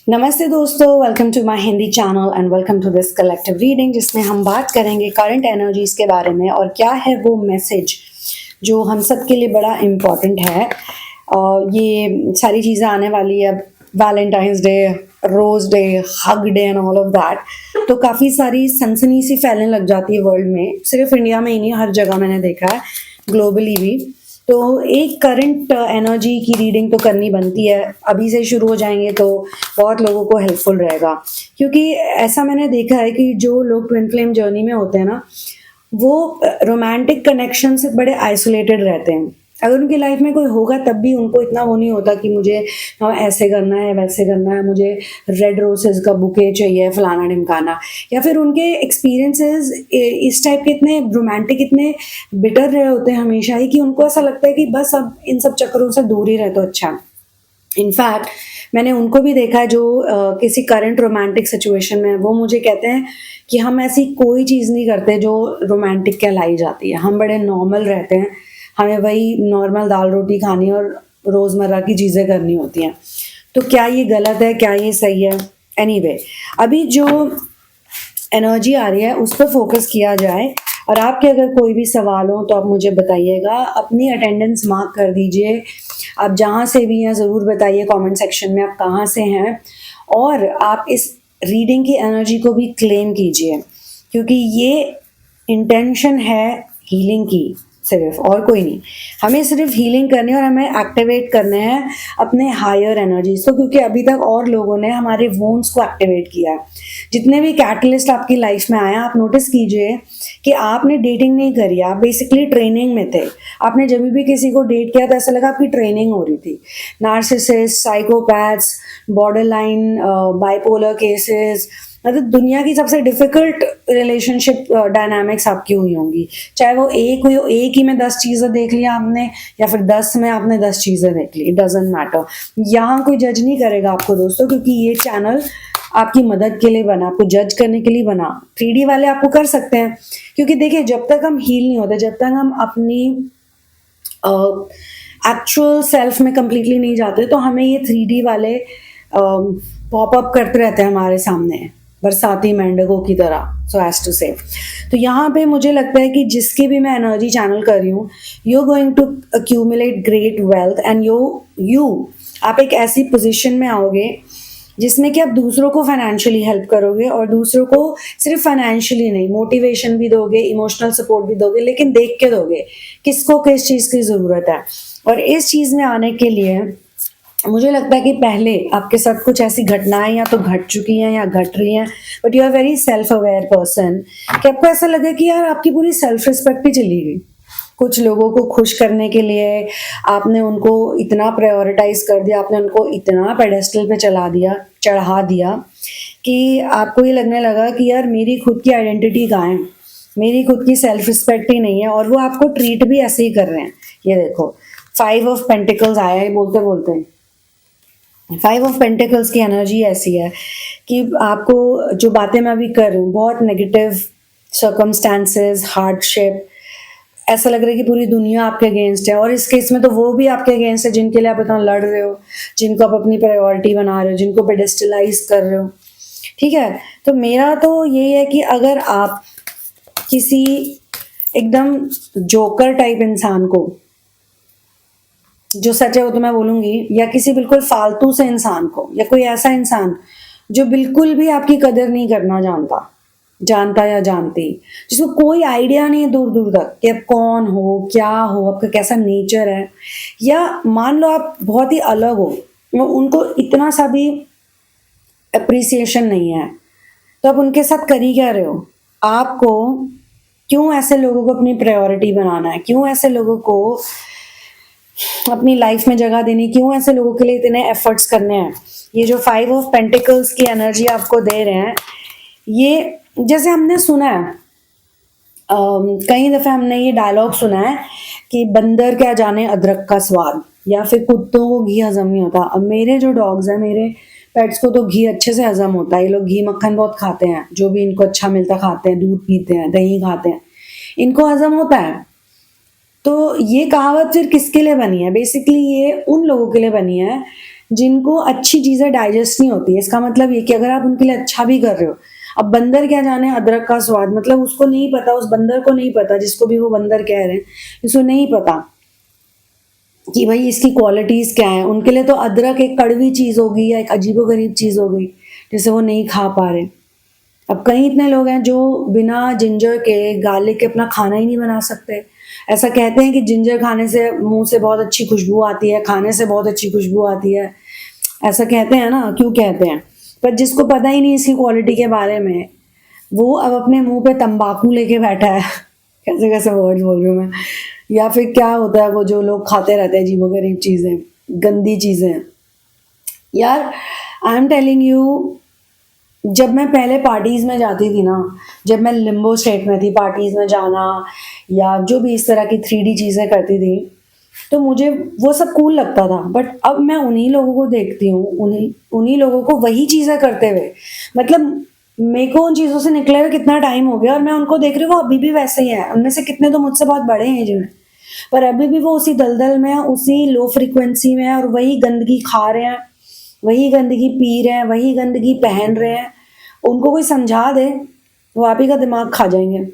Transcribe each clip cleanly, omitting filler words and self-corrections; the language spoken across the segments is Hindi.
नमस्ते दोस्तों, welcome to my Hindi channel and welcome to this collective reading जिसमें हम बात करेंगे करंट एनर्जीज के बारे में और क्या है वो मैसेज जो हम सब के लिए बड़ा इम्पॉर्टेंट है। ये सारी चीज़ें आने वाली है, Valentine's Day, Rose Day, Hug Day and all of that. तो काफ़ी सारी सनसनी सी फैलने लग जाती है वर्ल्ड में, सिर्फ इंडिया में ही नहीं, हर जगह मैंने देखा है, ग्लोबली भी। तो एक करंट एनर्जी की रीडिंग तो करनी बनती है, अभी से शुरू हो जाएंगे तो बहुत लोगों को हेल्पफुल रहेगा। क्योंकि ऐसा मैंने देखा है कि जो लोग ट्विन फ्लेम जर्नी में होते हैं ना, वो रोमांटिक कनेक्शन से बड़े आइसोलेटेड रहते हैं। अगर उनकी लाइफ में कोई होगा तब भी उनको इतना वो नहीं होता कि मुझे ऐसे करना है, वैसे करना है, मुझे रेड रोसेस का बुके चाहिए, फलाना ढिमकाना। या फिर उनके एक्सपीरियंसेस इस टाइप के इतने रोमांटिक, इतने बिटर रहे होते हैं हमेशा ही कि उनको ऐसा लगता है कि बस अब इन सब चक्करों से दूर ही रहे तो अच्छा। इनफैक्ट मैंने उनको भी देखा है जो किसी करंट रोमांटिक सिचुएशन में है, वो मुझे कहते हैं कि हम ऐसी कोई चीज़ नहीं करते जो रोमांटिक कहलाई जाती है, हम बड़े नॉर्मल रहते हैं, हमें वही नॉर्मल दाल रोटी खानी और रोज़मर्रा की चीज़ें करनी होती हैं। तो क्या ये गलत है, क्या ये सही है? एनीवे, अभी जो एनर्जी आ रही है उस पर फोकस किया जाए। और आपके अगर कोई भी सवाल हो तो आप मुझे बताइएगा, अपनी अटेंडेंस मार्क कर दीजिए। आप जहाँ से भी हैं ज़रूर बताइए कमेंट सेक्शन में आप कहाँ से हैं, और आप इस रीडिंग की एनर्जी को भी क्लेम कीजिए, क्योंकि ये इंटेंशन है हीलिंग की, सिर्फ, और कोई नहीं। हमें सिर्फ हीलिंग करनी है और हमें एक्टिवेट करने हैं अपने हायर एनर्जीज को, क्योंकि अभी तक और लोगों ने हमारे वोन्स को एक्टिवेट किया है। जितने भी कैटलिस्ट आपकी लाइफ में आए, आप नोटिस कीजिए कि आपने डेटिंग नहीं करी, आप बेसिकली ट्रेनिंग में थे। आपने जब भी किसी को डेट किया तो ऐसा लगा आपकी ट्रेनिंग हो रही थी। Narcissist, psychopaths, border line, bipolar cases, मतलब दुनिया की सबसे डिफिकल्ट रिलेशनशिप डायनामिक्स आपकी हुई होंगी। चाहे वो एक हुई हो, एक ही में 10 चीज़ें देख लिया आपने, या फिर 10 में आपने 10 चीज़ें देख ली, इट डजेंट मैटर। यहाँ कोई जज नहीं करेगा आपको दोस्तों, क्योंकि ये चैनल आपकी मदद के लिए बना, आपको जज करने के लिए बना। 3D वाले आपको कर सकते हैं, क्योंकि देखिए जब तक हम हील नहीं होते, जब तक हम अपनी एक्चुअल सेल्फ में कंप्लीटली नहीं जाते, तो हमें ये 3D वाले पॉपअप करते रहते हैं हमारे सामने, बरसाती मेंढकों की तरह, सो एज टू से। तो यहाँ पे मुझे लगता है कि जिसकी भी मैं एनर्जी चैनल कर रही हूँ, you going to accumulate great wealth and you आप एक ऐसी पोजीशन में आओगे जिसमें कि आप दूसरों को फाइनेंशियली हेल्प करोगे, और दूसरों को सिर्फ फाइनेंशियली नहीं, मोटिवेशन भी दोगे, इमोशनल सपोर्ट भी दोगे, लेकिन देख के दोगे किसको किस चीज़ की ज़रूरत है। और इस चीज़ में आने के लिए मुझे लगता है कि पहले आपके साथ कुछ ऐसी घटनाएं या तो घट चुकी हैं या घट रही हैं, but you are very self aware person, कि आपको ऐसा लगे कि यार आपकी पूरी सेल्फ रिस्पेक्ट ही चली गई। कुछ लोगों को खुश करने के लिए आपने उनको इतना प्रायोरिटाइज कर दिया, आपने उनको इतना पेडेस्टल पे चढ़ा दिया कि आपको ये लगने लगा कि यार मेरी खुद की आइडेंटिटी कहाँ है, मेरी खुद की सेल्फ रिस्पेक्ट ही नहीं है, और वो आपको ट्रीट भी ऐसे ही कर रहे हैं। ये देखो 5 ऑफ पेंटिकल्स आया है बोलते बोलते। 5 ऑफ पेंटिकल्स की एनर्जी ऐसी है कि आपको जो बातें मैं अभी कर रही हूँ, बहुत नेगेटिव सर्कमस्टांसेस, हार्डशिप, ऐसा लग रहा है कि पूरी दुनिया आपके अगेंस्ट है। और इस केस में तो वो भी आपके अगेंस्ट है जिनके लिए आप इतना लड़ रहे हो, जिनको आप अपनी प्रायोरिटी बना रहे हो, जिनको पेडेस्टलाइज कर रहे हो। ठीक है, तो मेरा तो यही है कि अगर आप किसी एकदम जोकर टाइप इंसान को, जो सच है वो तो मैं बोलूंगी, या किसी बिल्कुल फालतू से इंसान को, या कोई ऐसा इंसान जो बिल्कुल भी आपकी कदर नहीं करना जानता या जानती, जिसको कोई आइडिया नहीं है दूर दूर तक कि आप कौन हो, क्या हो, आपका कैसा नेचर है, या मान लो आप बहुत ही अलग हो, उनको इतना सा भी अप्रिसिएशन नहीं है, तो आप उनके साथ कर ही क्या रहे हो? आपको क्यों ऐसे लोगों को अपनी प्रायोरिटी बनाना है? क्यों ऐसे लोगों को अपनी लाइफ में जगह देनी, क्यों ऐसे लोगों के लिए इतने एफर्ट्स करने हैं? ये जो 5 ऑफ पेंटिकल्स की एनर्जी आपको दे रहे हैं, ये जैसे हमने सुना है, कई दफ़े हमने ये डायलॉग सुना है कि बंदर क्या जाने अदरक का स्वाद, या फिर कुत्तों को घी हजम नहीं होता। अब मेरे जो डॉग्स हैं, मेरे पेट्स को तो घी अच्छे से हजम होता है। ये लोग घी मक्खन बहुत खाते हैं, जो भी इनको अच्छा मिलता खाते हैं, दूध पीते हैं, दही खाते हैं, इनको हजम होता है। तो ये कहावत फिर किसके लिए बनी है? बेसिकली ये उन लोगों के लिए बनी है जिनको अच्छी चीज़ें डाइजेस्ट नहीं होती है। इसका मतलब ये कि अगर आप उनके लिए अच्छा भी कर रहे हो, अब बंदर क्या जाने अदरक का स्वाद, मतलब उसको नहीं पता, उस बंदर को नहीं पता, जिसको भी वो बंदर कह रहे हैं, इसको नहीं पता कि भाई इसकी क्वालिटीज़ क्या हैं। उनके लिए तो अदरक एक कड़वी चीज़ होगी या एक अजीबोगरीब चीज़ हो गई, जिसे वो नहीं खा पा रहे। अब कई इतने लोग हैं जो बिना जिंजर के, गार्लिक के अपना खाना ही नहीं बना सकते। ऐसा कहते हैं कि जिंजर खाने से मुँह से बहुत अच्छी खुशबू आती है, खाने से बहुत अच्छी खुशबू आती है। ऐसा कहते हैं ना, क्यों कहते हैं? पर जिसको पता ही नहीं इसकी क्वालिटी के बारे में, वो अब अपने मुँह पे तंबाकू लेके बैठा है। कैसे-कैसे वर्ड्स बोल रही हूँ मैं। या फिर क्या होता है वो जो लोग खाते रहते हैं अजीबो-गरीब चीज़ें, गंदी चीज़ें। यार आई एम टेलिंग यू, जब मैं पहले पार्टीज़ में जाती थी ना, जब मैं लिम्बो स्टेट में थी, पार्टीज़ में जाना या जो भी इस तरह की 3D चीज़ें करती थी, तो मुझे वो सब कूल लगता था। बट अब मैं उन्हीं लोगों को देखती हूँ, उन्हीं उन्हीं लोगों को वही चीज़ें करते हुए, मतलब मेरे को उन चीज़ों से निकले हुए कितना टाइम हो गया और मैं उनको देख रही हूँ वो अभी भी वैसे ही हैं। उनमें से कितने तो मुझसे बहुत बड़े हैं एज में, पर अभी भी वो उसी दलदल में हैं, उसी लो फ्रीक्वेंसी में हैं और वही गंदगी खा रहे हैं, वही गंदगी पी रहे हैं, वही गंदगी पहन रहे हैं। उनको कोई समझा दे, वो आप ही का दिमाग खा जाएँगे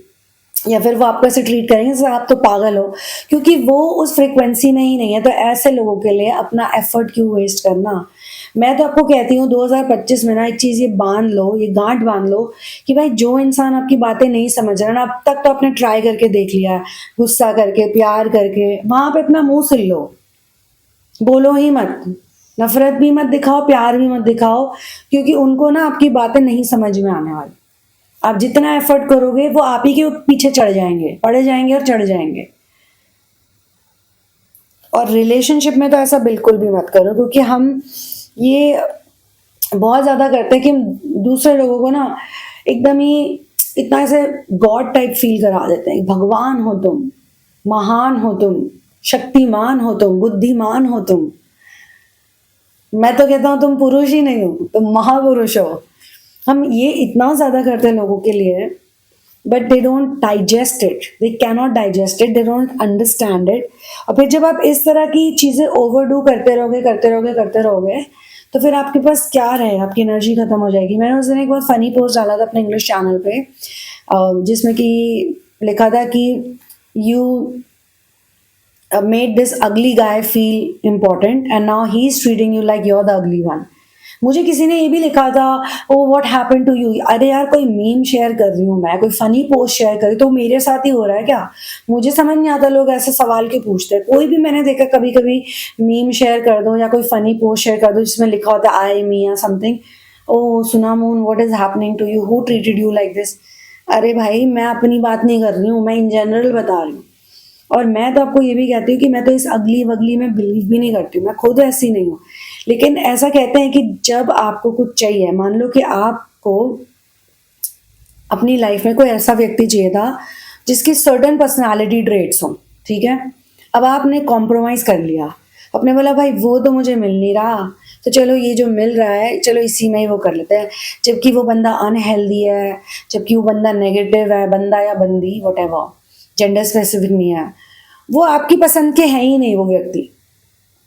या फिर वो आपको ऐसे ट्रीट करेंगे जैसे आप तो पागल हो, क्योंकि वो उस फ्रीक्वेंसी में ही नहीं है। तो ऐसे लोगों के लिए अपना एफर्ट क्यों वेस्ट करना। मैं तो आपको कहती हूँ 2025 में ना एक चीज़ ये बांध लो, ये गांठ बांध लो कि भाई जो इंसान आपकी बातें नहीं समझ रहा ना, अब तक तो आपने ट्राई करके देख लिया है, गुस्सा करके, प्यार करके, वहां पे अपना मुंह सिल लो, बोलो ही मत, नफरत भी मत दिखाओ, प्यार भी मत दिखाओ, क्योंकि उनको ना आपकी बातें नहीं समझ में आने वाली। आप जितना एफर्ट करोगे वो आप ही के पीछे चढ़ जाएंगे, पड़े जाएंगे और चढ़ जाएंगे। और रिलेशनशिप में तो ऐसा बिल्कुल भी मत करो, क्योंकि हम ये बहुत ज़्यादा करते हैं कि हम दूसरे लोगों को ना एकदम ही इतना ऐसे गॉड टाइप फील करा देते हैं। भगवान हो तुम, महान हो तुम, शक्तिमान हो तुम, बुद्धिमान हो तुम। मैं तो कहता हूँ तुम पुरुष ही नहीं हो, तुम महापुरुष हो। हम ये इतना ज़्यादा करते हैं लोगों के लिए, but they don't digest it, they cannot digest it, they don't understand it. और फिर जब आप इस तरह की चीज़ें ओवरडू करते रहोगे, करते रहोगे, करते रहोगे, तो फिर आपके पास क्या रहे, आपकी एनर्जी खत्म हो जाएगी। मैंने उस दिन एक बहुत फनी पोस्ट डाला था अपने इंग्लिश चैनल पे, जिसमें कि लिखा था कि you made this ugly guy feel important and now he's treating you like you're the ugly one। मुझे किसी ने ये भी लिखा था, oh what happened to you. अरे यार कोई मीम शेयर कर रही हूँ मैं, कोई फनी पोस्ट शेयर कर रही, तो मेरे साथ ही हो रहा है क्या? मुझे समझ नहीं आता लोग ऐसे सवाल क्यों पूछते हैं। कोई भी मैंने देखा कभी कभी मीम शेयर कर दो या कोई फनी पोस्ट शेयर कर दो जिसमें लिखा होता है आई मी या समथिंग, ओ सुना moon what is happening to you, who treated you like this. अरे भाई मैं अपनी बात नहीं कर रही हूँ, मैं इन जनरल बता रही हूँ। और मैं तो आपको ये भी कहती हूँ कि मैं तो इस अगली वगली में बिलीव भी नहीं करती हूँ, मैं खुद ऐसी नहीं हूँ। लेकिन ऐसा कहते हैं कि जब आपको कुछ चाहिए, मान लो कि आपको अपनी लाइफ में कोई ऐसा व्यक्ति चाहिए था जिसकी सर्टेन पर्सनालिटी ट्रेट्स हो, ठीक है। अब आपने कॉम्प्रोमाइज कर लिया, आपने बोला भाई वो तो मुझे मिल नहीं रहा, तो चलो ये जो मिल रहा है चलो इसी में ही वो कर लेते हैं, जबकि वो बंदा अनहेल्दी है, जबकि वो बंदा नेगेटिव है, बंदा या बंदी व्हाटएवर, जेंडर स्पेसिफिक नहीं है, वो आपकी पसंद के हैं ही नहीं वो व्यक्ति,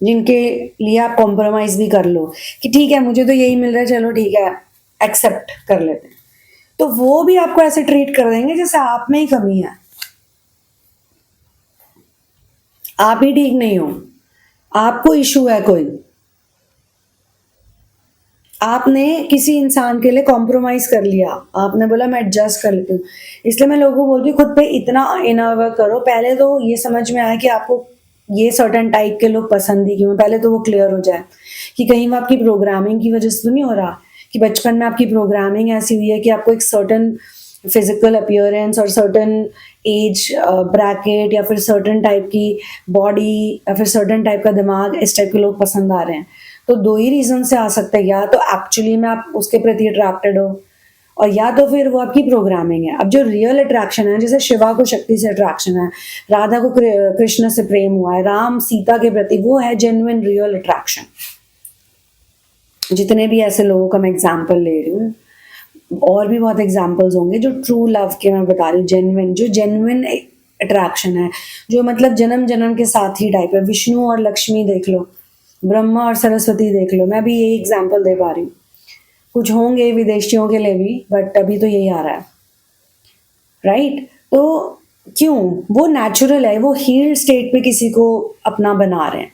जिनके लिए आप कॉम्प्रोमाइज भी कर लो कि ठीक है मुझे तो यही मिल रहा है, चलो ठीक है एक्सेप्ट कर लेते हैं। तो वो भी आपको ऐसे ट्रीट कर देंगे जैसे आप में ही कमी है, आप ही ठीक नहीं हो, आपको इशू है कोई। आपने किसी इंसान के लिए कॉम्प्रोमाइज कर लिया, आपने बोला मैं एडजस्ट कर लेती हूँ। इसलिए मैं लोगों को बोलती हूँ खुद पे इतना इनर वर्क करो, पहले तो ये समझ में आए कि आपको ये सर्टेन टाइप के लोग पसंद ही क्यों, पहले तो वो क्लियर हो जाए कि कहीं वो आपकी प्रोग्रामिंग की वजह से तो नहीं हो रहा, कि बचपन में आपकी प्रोग्रामिंग ऐसी हुई है कि आपको एक सर्टेन फिजिकल अपीयरेंस और सर्टेन एज ब्रैकेट या फिर सर्टेन टाइप की बॉडी या फिर सर्टेन टाइप का दिमाग, इस टाइप के लोग पसंद आ रहे हैं। तो दो ही रीजन से आ सकते हैं, या तो एक्चुअली में आप उसके प्रति अट्रैक्टेड हो, और या तो फिर वो आपकी प्रोग्रामिंग है। अब जो रियल अट्रैक्शन है, जैसे शिवा को शक्ति से अट्रैक्शन है, राधा को कृष्ण से प्रेम हुआ है, राम सीता के प्रति, वो है जेन्युइन रियल अट्रैक्शन। जितने भी ऐसे लोगों का मैं एग्जाम्पल ले रही हूँ, और भी बहुत एग्जाम्पल्स होंगे जो ट्रू लव के मैं बता रही हूँ, जेन्युइन, जो जेन्युइन अट्रैक्शन है, जो मतलब जन्म जन्म के साथी टाइप है। विष्णु और लक्ष्मी देख लो, ब्रह्मा और सरस्वती देख लो, मैं भी यही एग्जाम्पल दे पा रही हूँ। कुछ होंगे विदेशियों के लिए भी, बट अभी तो यही आ रहा है, राइट? तो क्यों? वो नेचुरल है, वो हील्ड स्टेट पे किसी को अपना बना रहे हैं।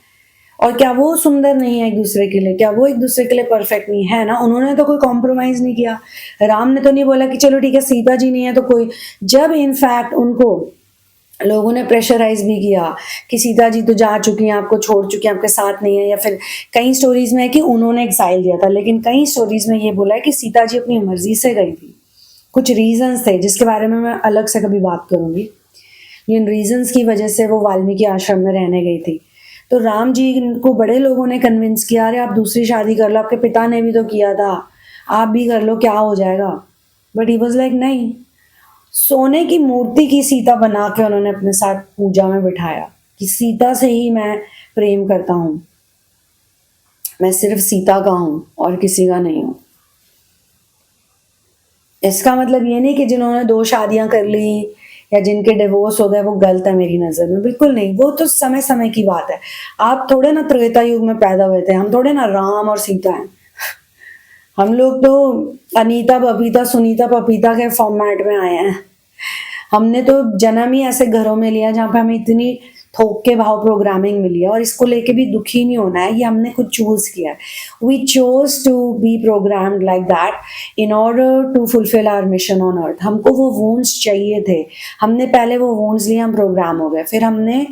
और क्या वो सुंदर नहीं है एक दूसरे के लिए? क्या वो एक दूसरे के लिए परफेक्ट नहीं है? ना, उन्होंने तो कोई कॉम्प्रोमाइज नहीं किया। राम ने तो नहीं बोला कि चलो ठीक है सीता जी नहीं है तो कोई, जब इनफैक्ट उनको लोगों ने प्रेशराइज भी किया कि सीता जी तो जा चुकी हैं, आपको छोड़ चुकी हैं, आपके साथ नहीं है, या फिर कई स्टोरीज में है कि उन्होंने एक्साइल दिया था, लेकिन कई स्टोरीज में ये बोला है कि सीता जी अपनी मर्जी से गई थी। कुछ रीजंस थे जिसके बारे में मैं अलग से कभी बात करूंगी, जिन रीजंस की वजह से वो वाल्मीकि आश्रम में रहने गई थी। तो राम जी को बड़े लोगों ने कन्विंस किया, अरे आप दूसरी शादी कर लो, आपके पिता ने भी तो किया था, आप भी कर लो, क्या हो जाएगा? बट ही वॉज लाइक नहीं। सोने की मूर्ति की सीता बना के उन्होंने अपने साथ पूजा में बिठाया कि सीता से ही मैं प्रेम करता हूँ, मैं सिर्फ सीता का हूँ और किसी का नहीं हूँ। इसका मतलब ये नहीं कि जिन्होंने 2 शादियां कर ली या जिनके डिवोर्स हो गए वो गलत है मेरी नज़र में, बिल्कुल नहीं। वो तो समय समय की बात है। आप थोड़े ना त्रेता युग में पैदा हुए थे, हम थोड़े ना राम और सीता हैं। हम लोग तो अनीता बबीता सुनीता पपीता के फॉर्मेट में आए हैं। हमने तो जन्म ही ऐसे घरों में लिया जहाँ पे हमें इतनी थोक के भाव प्रोग्रामिंग मिली है, और इसको लेके भी दुखी नहीं होना है, ये हमने खुद चूज किया है। We chose to be programmed like that in order to fulfil our mission on earth. हमको वो वोन्स चाहिए थे, हमने पहले वो वोन्स लिए, हम प्रोग्राम हो गए, फिर हमने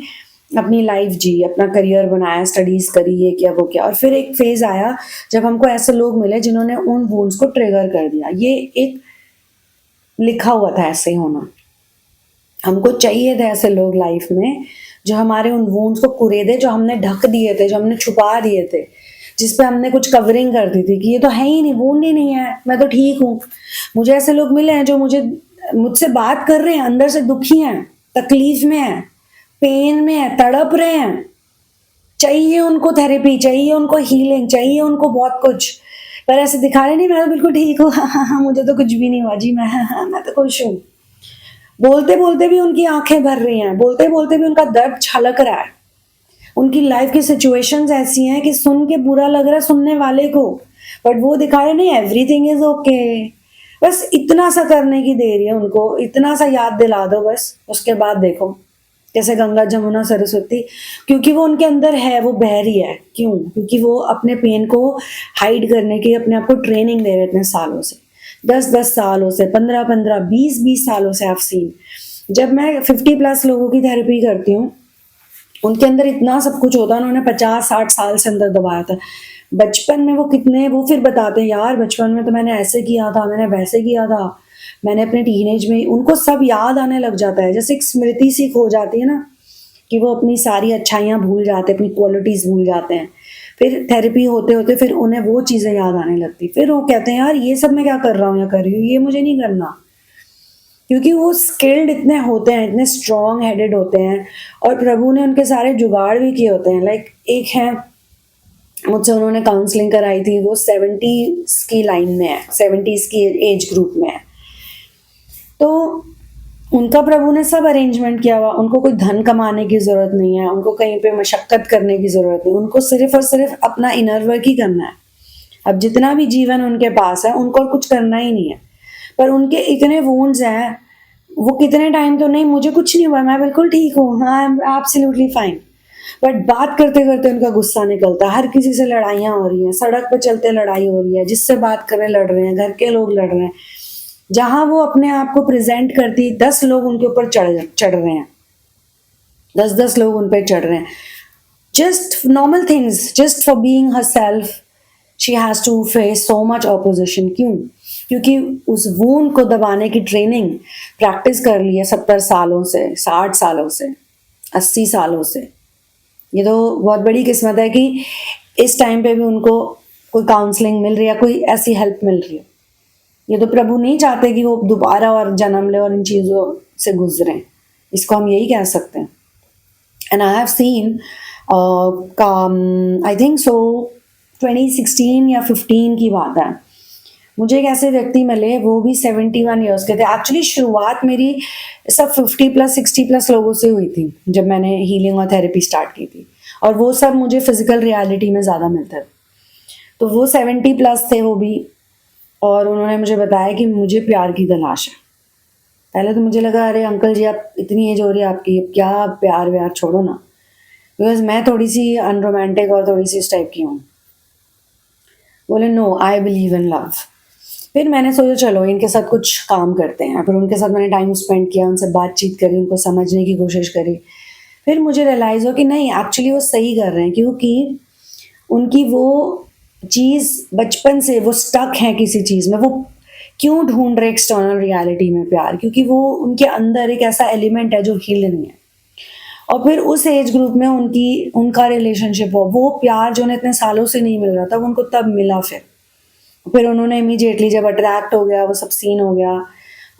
अपनी लाइफ जी, अपना करियर बनाया, स्टडीज करी, ये किया वो किया, और फिर एक फेज आया जब हमको ऐसे लोग मिले जिन्होंने उन वोन्स को ट्रिगर कर दिया। ये एक लिखा हुआ था ऐसे ही होना। हमको चाहिए थे ऐसे लोग लाइफ में जो हमारे उन वुंड्स को कुरेदे, जो हमने ढक दिए थे, जो हमने छुपा दिए थे, जिस पे हमने कुछ कवरिंग कर दी थी कि ये तो है ही नहीं, वुंड ही नहीं है, मैं तो ठीक हूँ। मुझे ऐसे लोग मिले हैं जो मुझसे बात कर रहे हैं, अंदर से दुखी हैं, तकलीफ में हैं, पेन में है, तड़प रहे हैं, चाहिए उनको थेरेपी, चाहिए उनको हीलिंग, चाहिए उनको बहुत कुछ, पर ऐसे दिखा रहे नहीं मैं तो बिल्कुल ठीक हूँ, हाँ, मुझे तो कुछ भी नहीं हुआ जी, मैं तो खुश हूँ। बोलते बोलते भी उनकी आंखें भर रही हैं, बोलते बोलते भी उनका दर्द छलक रहा है। उनकी लाइफ की सिचुएशंस ऐसी हैं कि सुन के बुरा लग रहा है सुनने वाले को, बट वो दिखा रहे नहीं एवरीथिंग इज ओके। बस इतना सा करने की देर है उनको, इतना सा याद दिला दो बस, उसके बाद देखो जैसे गंगा जमुना सरस्वती, क्योंकि वो उनके अंदर है, वो बह रही है। क्यों? क्योंकि वो अपने पेन को हाइड करने की अपने आप को ट्रेनिंग दे रहे इतने सालों से, 10-10 सालों से, 15-15, 20-20 सालों से। आप सीन, जब मैं 50+ लोगों की थेरेपी करती हूँ, उनके अंदर इतना सब कुछ होता है, उन्होंने 50-60 साल से अंदर दबाया था। बचपन में वो कितने, वो फिर बताते हैं यार बचपन में तो मैंने ऐसे किया था, मैंने वैसे किया था, मैंने अपने टीनेज में, उनको सब याद आने लग जाता है। जैसे एक स्मृति सी खो जाती है ना, कि वो अपनी सारी अच्छाइयाँ भूल जाते हैं, अपनी क्वालिटीज भूल जाते हैं। फिर थेरेपी होते होते फिर उन्हें वो चीज़ें याद आने लगती, फिर वो कहते हैं यार ये सब मैं क्या कर रहा हूँ या कर रही हूँ, ये मुझे नहीं करना। क्योंकि वो स्किल्ड इतने होते हैं, इतने स्ट्रॉन्ग हेडेड होते हैं, और प्रभु ने उनके सारे जुगाड़ भी किए होते हैं। लाइक एक है, मुझसे उन्होंने काउंसलिंग कराई थी, वो 70s की लाइन में है, 70s की एज ग्रुप में है। तो उनका प्रभु ने सब अरेंजमेंट किया हुआ, उनको कोई धन कमाने की जरूरत नहीं है, उनको कहीं पे मशक्कत करने की जरूरत नहीं, उनको सिर्फ और सिर्फ अपना इनर वर्क ही करना है। अब जितना भी जीवन उनके पास है उनको और कुछ करना ही नहीं है, पर उनके इतने वुंड्स हैं, वो कितने टाइम तो नहीं मुझे कुछ नहीं हुआ, मैं बिल्कुल ठीक हूँ, I am absolutely fine, but बात करते करते उनका गुस्सा निकलता है। हर किसी से लड़ाइयाँ हो रही हैं, सड़क पर चलते लड़ाई हो रही है, जिससे बात कर रहे लड़ रहे हैं, घर के लोग लड़ रहे हैं। जहां वो अपने आप को प्रेजेंट करती, 10 लोग उनके ऊपर चढ़ रहे हैं, 10-10 लोग उन पर चढ़ रहे हैं। Just normal things, just for being herself she has to face so much opposition. क्यों? क्योंकि उस वूंड को दबाने की ट्रेनिंग प्रैक्टिस कर ली है 70 सालों से, 60 सालों से, 80 सालों से। ये तो बहुत बड़ी किस्मत है कि इस टाइम पे भी उनको कोई काउंसलिंग मिल रही है, कोई ऐसी हेल्प मिल रही है। ये तो प्रभु नहीं चाहते कि वो दोबारा और जन्म ले और इन चीज़ों से गुजरें, इसको हम यही कह सकते हैं। And I have seen, I think so 2016 या 15 की बात है, मुझे एक ऐसे व्यक्ति मिले, वो भी 71 ईयर्स के थे। एक्चुअली शुरुआत मेरी सब 50+, 60+ लोगों से हुई थी जब मैंने हीलिंग और थेरेपी स्टार्ट की थी, और वो सब मुझे फिजिकल रियलिटी में ज़्यादा मिलता है। तो वो 70+ थे वो भी, और उन्होंने मुझे बताया कि मुझे प्यार की तलाश है। पहले तो मुझे लगा अरे अंकल जी आप इतनी एज हो रही है आपकी, अब क्या प्यार व्यार छोड़ो ना, बिकॉज मैं थोड़ी सी अनरोमांटिक और थोड़ी सी इस टाइप की हूँ। बोले no I believe in love. फिर मैंने सोचा चलो इनके साथ कुछ काम करते हैं, फिर उनके साथ मैंने टाइम स्पेंड किया, उनसे बातचीत करी, उनको समझने की कोशिश करी। फिर मुझे रियलाइज़ हो कि नहीं एक्चुअली वो सही कर रहे हैं, क्योंकि उनकी वो चीज़ बचपन से वो स्टक है किसी चीज़ में। वो क्यों ढूंढ रहे एक्सटर्नल रियलिटी में प्यार, क्योंकि वो उनके अंदर एक ऐसा एलिमेंट है जो हील नहीं है। और फिर उस एज ग्रुप में उनका रिलेशनशिप हो, वो प्यार जो उन्हें इतने सालों से नहीं मिल रहा था वो उनको तब मिला। फिर उन्होंने इमीडिएटली जब अट्रैक्ट हो गया, वो सब सीन हो गया,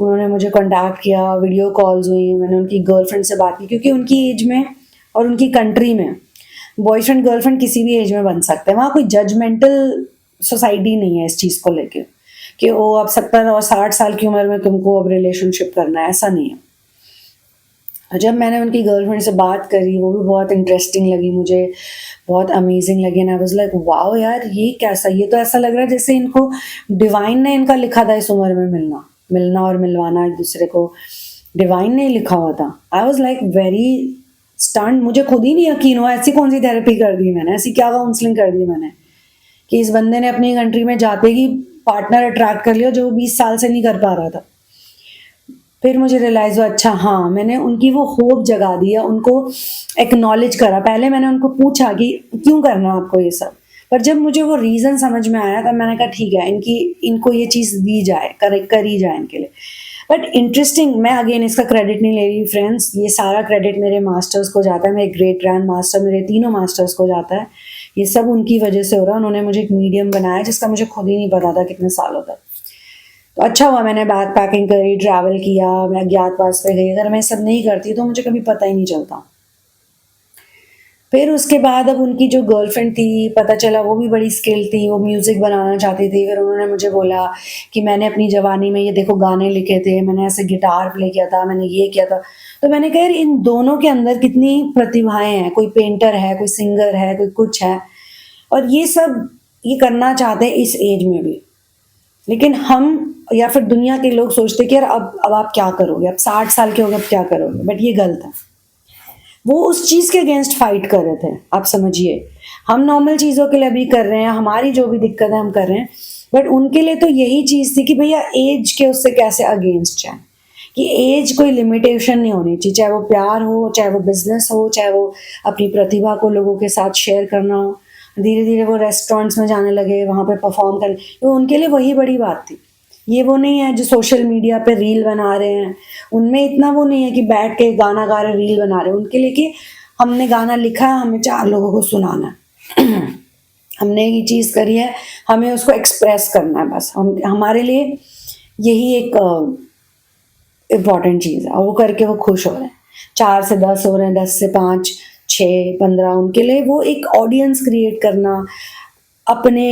उन्होंने मुझे कांटेक्ट किया, वीडियो कॉल्स हुई, मैंने उनकी गर्लफ्रेंड से बात की, क्योंकि उनकी एज में और उनकी कंट्री में बॉयफ्रेंड गर्लफ्रेंड किसी भी एज में बन सकते हैं। वहाँ कोई जजमेंटल सोसाइटी नहीं है इस चीज़ को लेके कि वो अब 70 और 60 साल की उम्र में तुमको अब रिलेशनशिप करना है, ऐसा नहीं है। जब मैंने उनकी गर्लफ्रेंड से बात करी, वो भी बहुत इंटरेस्टिंग लगी मुझे, बहुत अमेजिंग लगी। And I was like wow यार, ये कैसा, ये तो ऐसा लग रहा है जैसे इनको डिवाइन ने इनका लिखा था इस उम्र में मिलना मिलना और मिलवाना एक दूसरे को, डिवाइन ने लिखा हुआ था। I was like very stunned, मुझे खुद ही नहीं यकीन हुआ ऐसी कौन सी थेरेपी कर दी मैंने, ऐसी क्या काउंसलिंग कर दी मैंने कि इस बंदे ने अपनी कंट्री में जाते ही पार्टनर अट्रैक्ट कर लिया जो 20 साल से नहीं कर पा रहा था। फिर मुझे रियलाइज़ हुआ अच्छा हाँ, मैंने उनकी वो होप जगा दी है, उनको एक्नॉलेज करा। पहले मैंने उनको पूछा कि क्यों करना आपको ये सब, पर जब मुझे वो रीज़न समझ में आया तब मैंने कहा ठीक है, इनको ये चीज़ दी जाए, करी जाए इनके लिए। बट इंटरेस्टिंग, मैं अगेन इसका क्रेडिट नहीं ले रही फ्रेंड्स, ये सारा क्रेडिट मेरे मास्टर्स को जाता है, मेरे ग्रेट ग्रैंड मास्टर, मेरे तीनों मास्टर्स को जाता है। ये सब उनकी वजह से हो रहा है। उन्होंने मुझे एक मीडियम बनाया जिसका मुझे खुद ही नहीं पता था कितने सालों तक। तो अच्छा हुआ मैंने बैग पैकिंग करी, ट्रैवल किया, मैं अज्ञातवास पे गई। अगर मैं सब नहीं करती तो मुझे कभी पता ही नहीं चलता। फिर उसके बाद अब उनकी जो गर्लफ्रेंड थी, पता चला वो भी बड़ी स्किल थी, वो म्यूज़िक बनाना चाहती थी। फिर उन्होंने मुझे बोला कि मैंने अपनी जवानी में ये देखो गाने लिखे थे, मैंने ऐसे गिटार प्ले किया था, मैंने ये किया था। तो मैंने कहा यार इन दोनों के अंदर कितनी प्रतिभाएं हैं, कोई पेंटर है, कोई सिंगर है, कोई कुछ है, और ये सब ये करना चाहते हैं इस एज में भी। लेकिन हम या फिर दुनिया के लोग सोचते कि यार अब आप क्या करोगे, अब 60 साल के हो गए, अब क्या करोगे। बट ये गलत है। वो उस चीज़ के अगेंस्ट फाइट कर रहे थे, आप समझिए। हम नॉर्मल चीज़ों के लिए भी कर रहे हैं, हमारी जो भी दिक्कत है हम कर रहे हैं, बट उनके लिए तो यही चीज़ थी कि भैया एज के उससे कैसे अगेंस्ट जाए, कि एज कोई लिमिटेशन नहीं होनी चाहिए, चाहे वो प्यार हो, चाहे वो बिजनेस हो, चाहे वो अपनी प्रतिभा को लोगों के साथ शेयर करना हो। धीरे धीरे वो रेस्टोरेंट्स में जाने लगे, वहाँ पे परफॉर्म करने, तो उनके लिए वही बड़ी बात थी। ये वो नहीं है जो सोशल मीडिया पे रील बना रहे हैं, उनमें इतना वो नहीं है कि बैठ के गाना गा रहे रील बना रहे हैं। उनके लिए कि हमने गाना लिखा है, हमें 4 लोगों को सुनाना है हमने ये चीज़ करी है, हमें उसको एक्सप्रेस करना है, बस हम हमारे लिए यही एक इम्पॉर्टेंट चीज़ है, और वो करके वो खुश हो रहे हैं। 4 से 10 हो रहे हैं, 10 से 5, 6, 15, उनके लिए वो एक ऑडियंस क्रिएट करना, अपने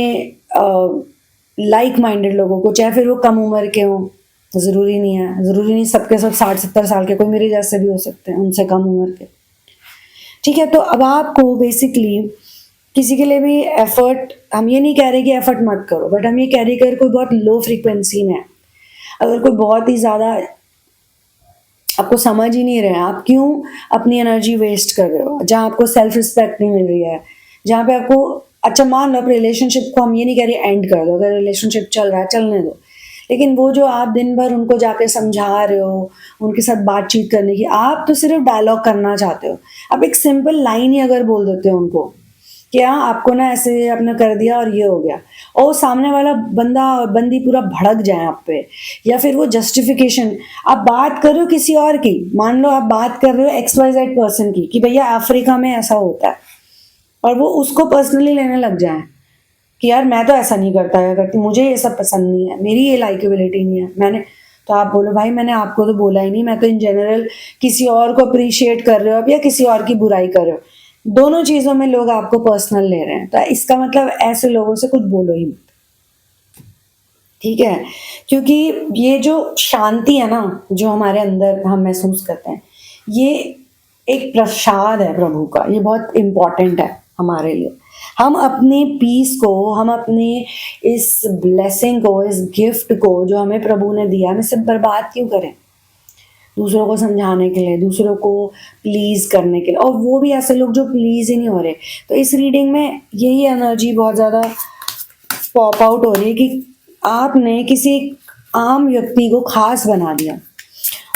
लाइक माइंडेड लोगों को, चाहे फिर वो कम उम्र के हों, ज़रूरी नहीं है, ज़रूरी नहीं सबके सब 60-70 साल के, कोई मेरे जैसे भी हो सकते हैं, उनसे कम उम्र के। ठीक है, तो अब आपको बेसिकली किसी के लिए भी एफर्ट, हम ये नहीं कह रहे कि एफर्ट मत करो, बट हम ये कह रहे कि अगर कोई बहुत लो फ्रीक्वेंसी में है, अगर कोई बहुत ही ज़्यादा आपको समझ ही नहीं रहे हैं, आप क्यों अपनी एनर्जी वेस्ट कर रहे हो, जहाँ आपको सेल्फ रिस्पेक्ट नहीं मिल रही है, जहाँ पे आपको, अच्छा मान लो आप रिलेशनशिप को, हम ये नहीं कह रहे एंड कर दो, अगर रिलेशनशिप चल रहा है चलने दो, लेकिन वो जो आप दिन भर उनको जाके समझा रहे हो, उनके साथ बातचीत करने की, आप तो सिर्फ डायलॉग करना चाहते हो। आप एक सिंपल लाइन ही अगर बोल देते हो उनको कि हाँ आपको ना ऐसे आपने कर दिया और ये हो गया, और सामने वाला बंदा बंदी पूरा भड़क जाए आप पे, या फिर वो जस्टिफिकेशन, आप बात कर रहे हो किसी और की, मान लो आप बात कर रहे हो XYZ पर्सन की कि भैया अफ्रीका में ऐसा होता है, और वो उसको पर्सनली लेने लग जाए कि यार मैं तो ऐसा नहीं करता है करती, मुझे ये सब पसंद नहीं है, मेरी ये लाइकेबिलिटी नहीं है, मैंने, तो आप बोलो भाई मैंने आपको तो बोला ही नहीं, मैं तो इन जनरल किसी और को अप्रिशिएट कर रहे हो अब, या किसी और की बुराई कर रहे हो, दोनों चीज़ों में लोग आपको पर्सनल ले रहे हैं, तो इसका मतलब ऐसे लोगों से कुछ बोलो ही मत। ठीक है, क्योंकि ये जो शांति है ना जो हमारे अंदर हम महसूस करते हैं, ये एक प्रसाद है प्रभु का, ये बहुत इम्पोर्टेंट है हमारे लिए। हम अपने पीस को, हम अपने इस ब्लेसिंग को, इस गिफ्ट को जो हमें प्रभु ने दिया, हम इसे बर्बाद क्यों करें दूसरों को समझाने के लिए, दूसरों को प्लीज करने के लिए, और वो भी ऐसे लोग जो प्लीज ही नहीं हो रहे। तो इस रीडिंग में यही एनर्जी बहुत ज़्यादा पॉप आउट हो रही है कि आपने किसी आम व्यक्ति को खास बना दिया,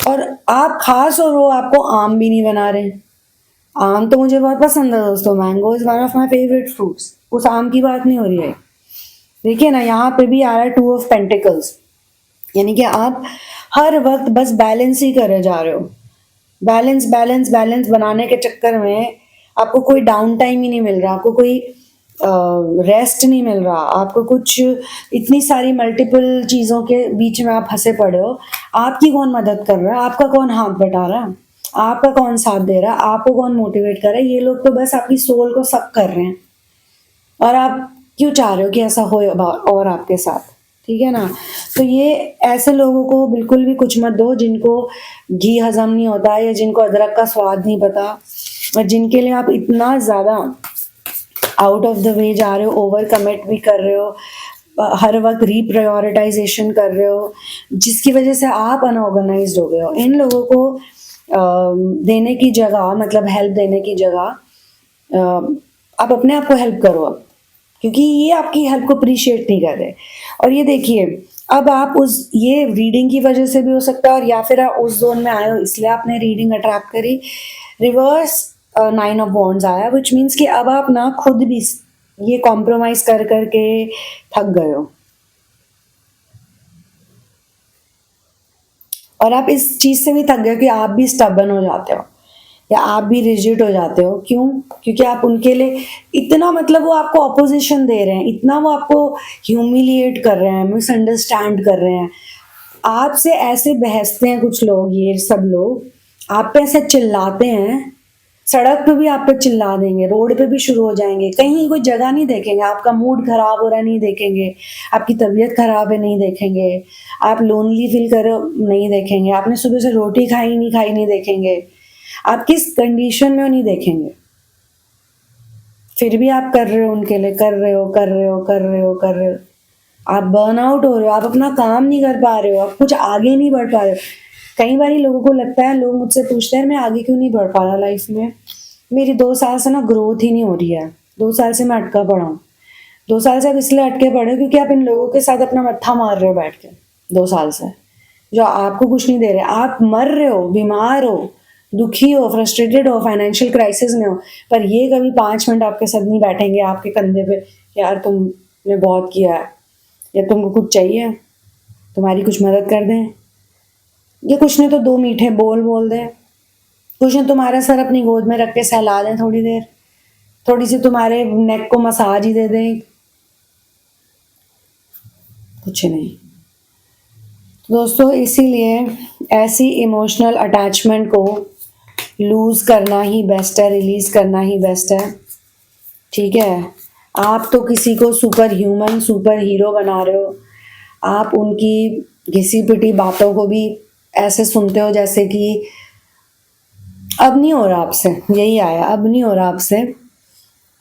और आप खास और वो आपको आम भी नहीं बना रहे। आम तो मुझे बहुत पसंद है दोस्तों, mango is one of my favourite fruits, उस आम की बात नहीं हो रही है। देखिए ना, यहाँ पे भी आ रहा है 2 ऑफ पेंटिकल्स, यानी कि आप हर वक्त बस बैलेंस ही करे जा रहे हो। बैलेंस बैलेंस बैलेंस बनाने के चक्कर में आपको कोई डाउन टाइम ही नहीं मिल रहा, आपको कोई रेस्ट नहीं मिल रहा, आपको कुछ इतनी सारी मल्टीपल चीज़ों के बीच में आप फंसे पड़े हो। आपकी कौन मदद कर रहा है, आपका कौन हाथ बटा रहा है, आपका कौन साथ दे रहा है, आपको कौन मोटिवेट कर रहा है? ये लोग तो बस आपकी सोल को सक कर रहे हैं, और आप क्यों चाह रहे हो कि ऐसा हो और आपके साथ, ठीक है ना? तो ये ऐसे लोगों को बिल्कुल भी कुछ मत दो जिनको घी हजम नहीं होता, या जिनको अदरक का स्वाद नहीं पता, और जिनके लिए आप इतना ज़्यादा आउट ऑफ द वे जा रहे हो, ओवर कमिट भी कर रहे हो, हर वक्त रीप्रायोरिटाइजेशन कर रहे हो, जिसकी वजह से आप अनऑर्गेनाइज्ड हो गए हो। इन लोगों को देने की जगह, मतलब हेल्प देने की जगह आप अपने आप को हेल्प करो अब, क्योंकि ये आपकी हेल्प को अप्रिशिएट नहीं कर रहे। और ये देखिए, अब आप उस ये रीडिंग की वजह से भी हो सकता है, और या फिर आप उस जोन में आए हो इसलिए आपने रीडिंग अट्रैक्ट करी। रिवर्स 9 ऑफ वॉन्ड्स आया, विच मीन्स कि अब आप ना खुद भी ये कॉम्प्रोमाइज कर करके थक गए हो, और आप इस चीज से भी थक गए कि आप भी स्टबर्न हो जाते हो, या आप भी रिजिड हो जाते हो। क्यों? क्योंकि आप उनके लिए इतना, मतलब वो आपको अपोजिशन दे रहे हैं, इतना वो आपको ह्यूमिलिएट कर रहे हैं, मिसअंडरस्टैंड कर रहे हैं, आपसे ऐसे बहसते हैं कुछ लोग, ये सब लोग आप पे ऐसे चिल्लाते हैं, सड़क पे भी आप पे चिल्ला देंगे, रोड पे भी शुरू हो जाएंगे, कहीं कोई जगह नहीं देखेंगे, आपका मूड खराब हो रहा है नहीं देखेंगे, आपकी तबीयत खराब है नहीं देखेंगे, आप लोनली फील कर रहे हो नहीं देखेंगे, आपने सुबह से रोटी खाई नहीं देखेंगे, आप किस कंडीशन में हो नहीं देखेंगे। फिर भी आप कर रहे हो उनके लिए, कर रहे हो, आप बर्न आउट हो रहे हो, आप अपना काम नहीं कर पा रहे हो, आप कुछ आगे नहीं बढ़ पा रहे हो। कई बार लोगों को लगता है, लोग मुझसे पूछते हैं मैं आगे क्यों नहीं बढ़ पा रहा लाइफ में, मेरी 2 साल से ना ग्रोथ ही नहीं हो रही है, 2 साल से मैं अटका पड़ा हूँ। 2 साल से आप इसलिए अटके पड़े क्योंकि आप इन लोगों के साथ अपना मत्था मार रहे हो बैठ के 2 साल से, जो आपको कुछ नहीं दे रहे। आप मर रहे हो, बीमार हो, दुखी हो, फ्रस्ट्रेटेड हो, फाइनेंशियल क्राइसिस में हो, पर ये कभी 5 मिनट आपके साथ नहीं बैठेंगे आपके कंधे पे, यार तुमने बहुत किया है, या तुमको कुछ चाहिए, तुम्हारी कुछ मदद कर दें, ये कुछ नहीं तो 2 मीठे बोल दें, कुछ नहीं तुम्हारा सर अपनी गोद में रख के सहला दें थोड़ी देर, थोड़ी सी तुम्हारे नेक को मसाज ही दे दें, कुछ नहीं। दोस्तों इसीलिए ऐसी इमोशनल अटैचमेंट को लूज करना ही बेस्ट है, रिलीज करना ही बेस्ट है, ठीक है? आप तो किसी को सुपर ह्यूमन, सुपर हीरो बना रहे हो, आप उनकी घिसी पिटी बातों को भी ऐसे सुनते हो जैसे कि अब नहीं हो रहा आपसे, यही आया, अब नहीं हो रहा आपसे,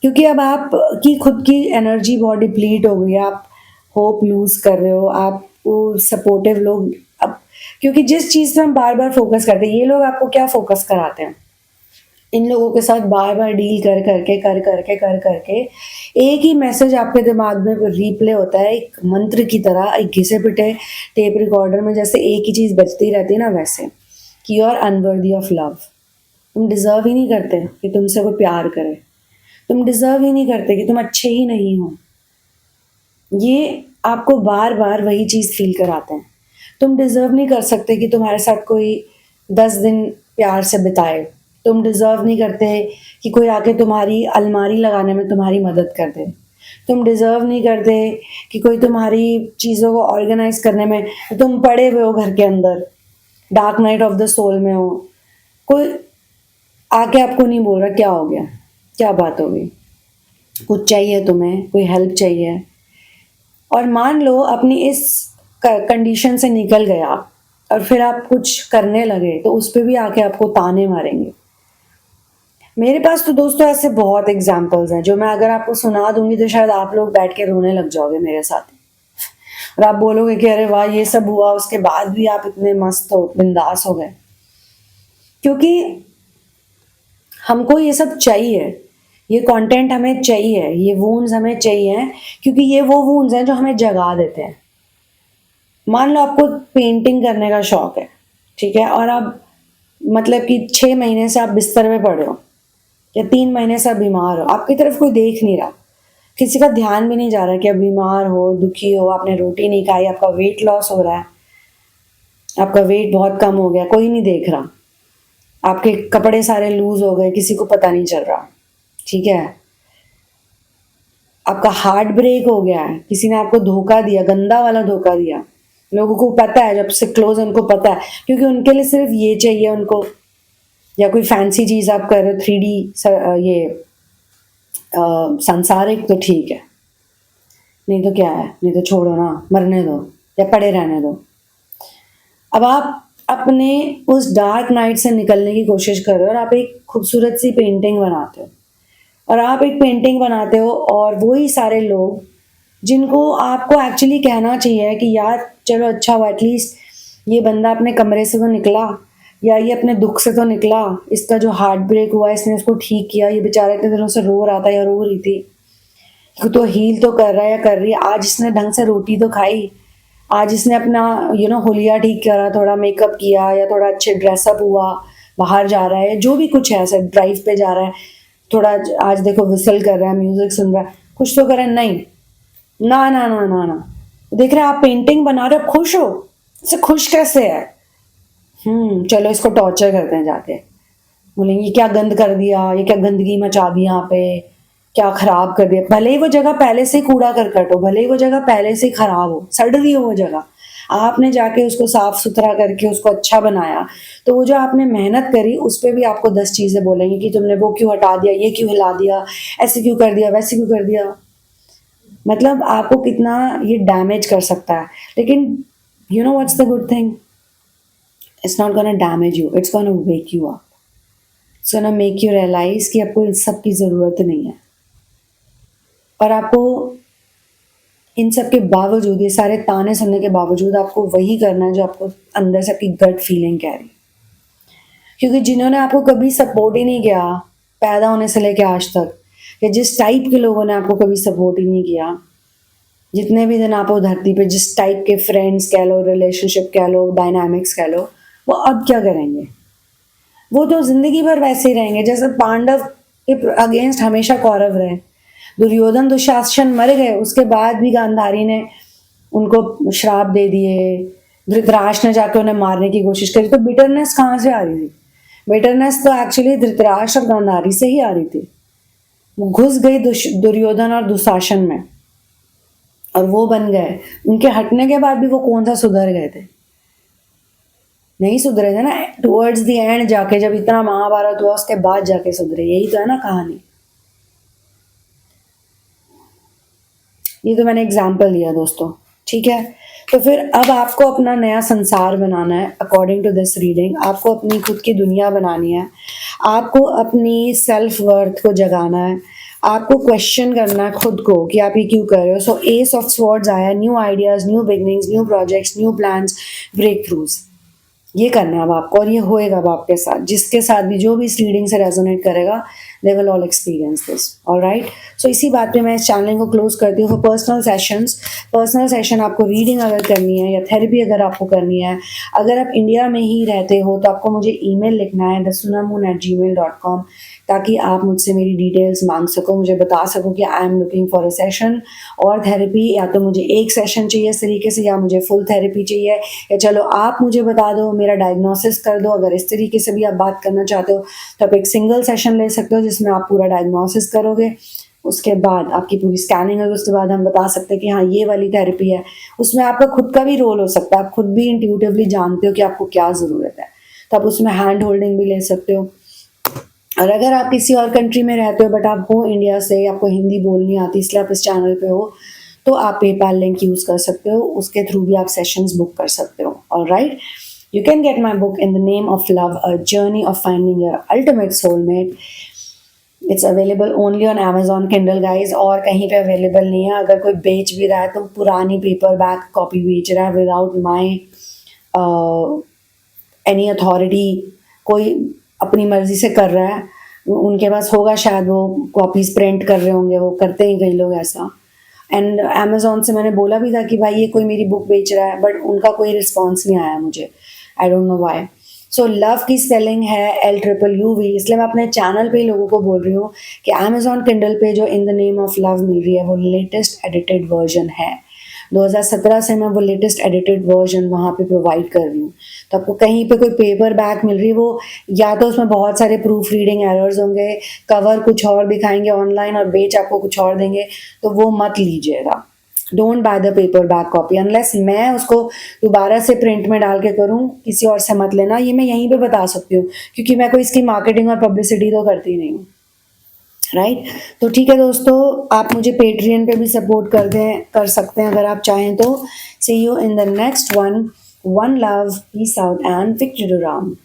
क्योंकि अब आप की खुद की एनर्जी बहुत डिप्लीट हो गई है, आप होप लूज कर रहे हो, आपको सपोर्टिव लोग अब, क्योंकि जिस चीज़ पे हम बार बार फोकस करते हैं, ये लोग आपको क्या फोकस कराते हैं, इन लोगों के साथ बार बार डील कर करके एक ही मैसेज आपके दिमाग में रिप्ले होता है, एक मंत्र की तरह, एक घिसे पिटे टेप रिकॉर्डर में जैसे एक ही चीज़ बजती रहती है ना, वैसे कि you are unworthy of love, तुम डिजर्व ही नहीं करते कि तुमसे कोई प्यार करे, तुम डिजर्व ही नहीं करते कि तुम अच्छे ही नहीं हो। ये आपको बार बार वही चीज़ फील कराते हैं। तुम डिजर्व नहीं कर सकते कि तुम्हारे साथ कोई 10 दिन प्यार से बिताए, तुम डिजर्व नहीं करते कि कोई आके तुम्हारी अलमारी लगाने में तुम्हारी मदद कर दे, तुम डिजर्व नहीं करते कि कोई तुम्हारी चीज़ों को ऑर्गेनाइज करने में, तुम पड़े हुए हो घर के अंदर dark night of the soul में हो, कोई आके आपको नहीं बोल रहा क्या हो गया, क्या बात हो गई, कुछ चाहिए तुम्हें, कोई हेल्प चाहिए, और मान लो अपनी इस कंडीशन से निकल गया और फिर आप कुछ करने लगे तो उस पर भी आके आपको ताने मारेंगे, मेरे पास तो दोस्तों ऐसे बहुत एग्जाम्पल्स हैं जो मैं अगर आपको सुना दूंगी तो शायद आप लोग बैठ के रोने लग जाओगे मेरे साथ, और आप बोलोगे कि अरे वाह ये सब हुआ उसके बाद भी आप इतने मस्त हो, बिंदास हो गए। क्योंकि हमको ये सब चाहिए, ये कंटेंट हमें चाहिए, ये वूंड्स हमें चाहिए, क्योंकि ये वो वूंड्स हैं जो हमें जगा देते हैं। मान लो आपको पेंटिंग करने का शौक है, ठीक है, और आप मतलब कि 6 महीने से आप बिस्तर में पड़े हो या 3 महीने से आप बीमार हो, आपकी तरफ कोई देख नहीं रहा, किसी का ध्यान भी नहीं जा रहा कि आप बीमार हो, दुखी हो, आपने रोटी नहीं खाई, आपका वेट लॉस हो रहा है, आपका वेट बहुत कम हो गया, कोई नहीं देख रहा, आपके कपड़े सारे लूज हो गए, किसी को पता नहीं चल रहा, ठीक है, आपका हार्ट ब्रेक हो गया है, किसी ने आपको धोखा दिया, गंदा वाला धोखा दिया। लोगों को पता है, जब से क्लोज उनको पता है, क्योंकि उनके लिए सिर्फ ये चाहिए उनको, या कोई फैंसी चीज आप कर रहे हो 3D ये सांसारिक, तो ठीक है, नहीं तो क्या है, नहीं तो छोड़ो ना, मरने दो या पड़े रहने दो। अब आप अपने उस डार्क नाइट से निकलने की कोशिश कर रहे हो और आप एक खूबसूरत सी पेंटिंग बनाते हो, और आप एक पेंटिंग बनाते हो और वही सारे लोग जिनको आपको एक्चुअली कहना चाहिए कि यार चलो अच्छा हुआ, एटलीस्ट ये बंदा अपने कमरे से तो निकला, या ये अपने दुख से तो निकला, इसका जो हार्ट ब्रेक हुआ इसने उसको ठीक किया, ये बेचारा इतने दिनों से रो रहा था या रो रही थी, तो हील तो कर रहा है या कर रही है, आज इसने ढंग से रोटी तो खाई, आज इसने अपना होलिया ठीक करा, थोड़ा मेकअप किया या थोड़ा अच्छे ड्रेसअप हुआ, बाहर जा रहा है, जो भी कुछ है, ऐसा ड्राइव पे जा रहा है, थोड़ा आज देखो विसल कर रहा है, म्यूजिक सुन रहा है, कुछ तो कर रहा है, नहीं, ना ना ना ना ना, देख रहे हैं आप पेंटिंग बना रहे हो, खुश हो, इससे खुश कैसे है, चलो इसको टॉर्चर करते हैं जाके, बोलेंगे ये क्या गंद कर दिया, ये क्या गंदगी मचा दी यहाँ पे, क्या खराब कर दिया, भले ही वो जगह पहले से कूड़ा करकट हो, भले ही वो जगह पहले से खराब हो, सड़ रही हो वो जगह, आपने जाके उसको साफ सुथरा करके उसको अच्छा बनाया, तो वो जो आपने मेहनत करी उस पर भी आपको 10 चीजें बोलेंगे कि तुमने वो क्यों हटा दिया, ये क्यों हिला दिया, ऐसे क्यों कर दिया, वैसे क्यों कर दिया। मतलब आपको कितना ये डैमेज कर सकता है, लेकिन you know what's the good thing, it's not gonna damage you, it's gonna wake you up, it's gonna make you realize कि आपको इन सब की जरूरत नहीं है, और आपको इन सब के बावजूद, ये सारे ताने सुनने के बावजूद आपको वही करना है जो आपको अंदर से आपकी गट फीलिंग कह रही, क्योंकि जिन्होंने आपको कभी सपोर्ट ही नहीं किया पैदा होने से लेकर आज तक, या जिस टाइप के लोगों ने आपको कभी सपोर्ट ही नहीं किया, जितने भी दिन आप वो धरती पे जिस टाइप के फ्रेंड्स कह लो, रिलेशनशिप कह लो, डायनामिक्स कह लो, वो अब क्या करेंगे, वो तो जिंदगी भर वैसे ही रहेंगे जैसे पांडव के अगेंस्ट हमेशा कौरव रहे, दुर्योधन दुशासन मर गए, उसके बाद भी गांधारी ने उनको श्राप दे दिए, धृतराष्ट्र ने जाके उन्हें मारने की कोशिश करी, तो बिटरनेस कहाँ से आ रही थी, बिटरनेस तो एक्चुअली धृतराष्ट्र और गांधारी से ही आ रही थी, वो घुस गई दुर्योधन और दुशासन में और वो बन गए, उनके हटने के बाद भी वो कौन सा सुधर गए थे, नहीं सुधरे थे ना, टुवर्ड्स द एंड जाके जब इतना महाभारत हुआ उसके बाद जाके सुधरे, यही तो है ना कहानी। ये तो मैंने एग्जाम्पल दिया दोस्तों, ठीक है, तो फिर अब आपको अपना नया संसार बनाना है अकॉर्डिंग टू दिस रीडिंग, आपको अपनी खुद की दुनिया बनानी है, आपको अपनी सेल्फ वर्थ को जगाना है, आपको क्वेश्चन करना है खुद को कि आप ये क्यों कर रहे हो। सो एस ऑफ स्वॉर्ड्स आया, new ideas, new beginnings, new projects, new plans, breakthroughs, ये करना है अब आपको, और ये होएगा अब आपके साथ, जिसके साथ भी जो भी इस रीडिंग से रेजोनेट करेगा they will all experience this, alright. So इसी बात पे मैं इस चैनल को क्लोज करती हूँ। पर्सनल सेशन आपको रीडिंग अगर करनी है या थेरेपी अगर आपको करनी है, अगर आप इंडिया में ही रहते हो तो आपको मुझे ईमेल लिखना है thesunamoon@gmail.com, ताकि आप मुझसे मेरी डिटेल्स मांग सको, मुझे बता सको कि I am looking for a session और थेरेपी, या तो मुझे एक सेशन चाहिए इस तरीके से, या मुझे फुल थेरेपी चाहिए, या चलो आप मुझे बता दो, मेरा डायग्नोसिस कर दो। अगर इस तरीके से भी आप बात करना चाहते हो तो आप एक सिंगल सेशन ले सकते हो जिसमें आप पूरा डायग्नोसिस करोगे, उसके बाद आपकी पूरी स्कैनिंग होगी, उसके बाद हम बता सकते हैं कि हाँ ये वाली थेरेपी है। उसमें आपका खुद का भी रोल हो सकता है, आप खुद भी इंट्यूटिवली जानते हो कि आपको क्या ज़रूरत है, तो आप उसमें हैंड होल्डिंग भी ले सकते हो। और अगर आप किसी और कंट्री में रहते हो बट आप हो इंडिया से, आपको हिंदी बोलनी आती इसलिए आप इस चैनल पे हो, तो आप पेपाल लिंक यूज़ कर सकते हो, उसके थ्रू भी आप सेशंस बुक कर सकते हो, alright. You can get my book in the name of love, a journey of finding your ultimate soulmate. It's available only on Amazon Kindle guys, और कहीं पे अवेलेबल नहीं है। अगर कोई बेच भी रहा है तो पुरानी पेपर बैक कॉपी बेच रहा है विदाउट माई एनी अथॉरिटी। कोई अपनी मर्जी से कर रहा है, उनके पास होगा शायद, वो कॉपीज प्रिंट कर रहे होंगे, वो करते हैं कई लोग ऐसा। एंड अमेजोन से मैंने बोला भी था कि भाई ये कोई मेरी बुक बेच रहा है, बट उनका कोई रिस्पॉन्स नहीं आया मुझे, I don't know why. So love की स्पेलिंग है LUV, इसलिए मैं अपने चैनल पे ही लोगों को बोल रही हूँ कि अमेजोन किंडल पे जो in the name of love मिल रही है वो लेटेस्ट एडिटेड वर्जन है। 2017 से मैं वो लेटेस्ट एडिटेड वर्जन वहाँ पे प्रोवाइड कर रही हूँ। तो आपको कहीं पे कोई पेपर बैक मिल रही है, वो या तो उसमें बहुत सारे प्रूफ रीडिंग एरर्स होंगे, कवर कुछ और दिखाएंगे ऑनलाइन और बेच आपको कुछ और देंगे, तो वो मत लीजिएगा। Don't by the paper back copy unless मैं उसको दोबारा से प्रिंट में डाल के करूँ, किसी और से मत लेना। ये मैं यहीं पे बता सकती हूँ, क्योंकि मैं कोई इसकी मार्केटिंग और पब्लिसिटी तो करती नहीं हूँ, राइट। तो ठीक है दोस्तों, आप मुझे पेट्रियन पे भी सपोर्ट कर सकते हैं अगर आप चाहें तो। See you in the next one. One love, peace out and victory Ram.